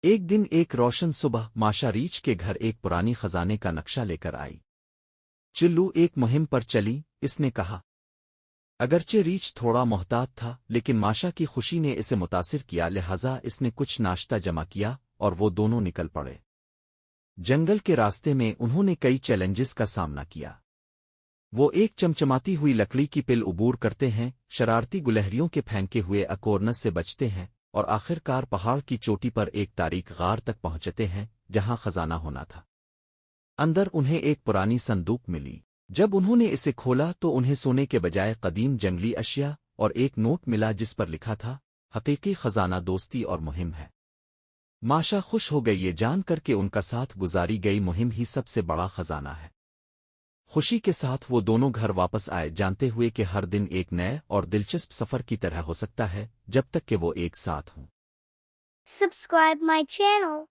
ایک دن ایک روشن صبح ماشا ریچھ کے گھر ایک پرانی خزانے کا نقشہ لے کر آئی۔ چلو ایک مہم پر چلی، اس نے کہا۔ اگرچہ ریچھ تھوڑا محتاط تھا لیکن ماشا کی خوشی نے اسے متاثر کیا، لہذا اس نے کچھ ناشتہ جمع کیا اور وہ دونوں نکل پڑے۔ جنگل کے راستے میں انہوں نے کئی چیلنجز کا سامنا کیا۔ وہ ایک چمچماتی ہوئی لکڑی کی پل عبور کرتے ہیں، شرارتی گلہریوں کے پھینکے ہوئے اکورنس سے بچتے ہیں، اور آخر کار پہاڑ کی چوٹی پر ایک تاریک غار تک پہنچتے ہیں جہاں خزانہ ہونا تھا۔ اندر انہیں ایک پرانی صندوق ملی۔ جب انہوں نے اسے کھولا تو انہیں سونے کے بجائے قدیم جنگلی اشیاء اور ایک نوٹ ملا جس پر لکھا تھا، حقیقی خزانہ دوستی اور مہم ہے۔ ماشا خوش ہو گئی یہ جان کر کہ ان کا ساتھ گزاری گئی مہم ہی سب سے بڑا خزانہ ہے۔ خوشی کے ساتھ وہ دونوں گھر واپس آئے، جانتے ہوئے کہ ہر دن ایک نئے اور دلچسپ سفر کی طرح ہو سکتا ہے جب تک کہ وہ ایک ساتھ ہوں۔ Subscribe my channel.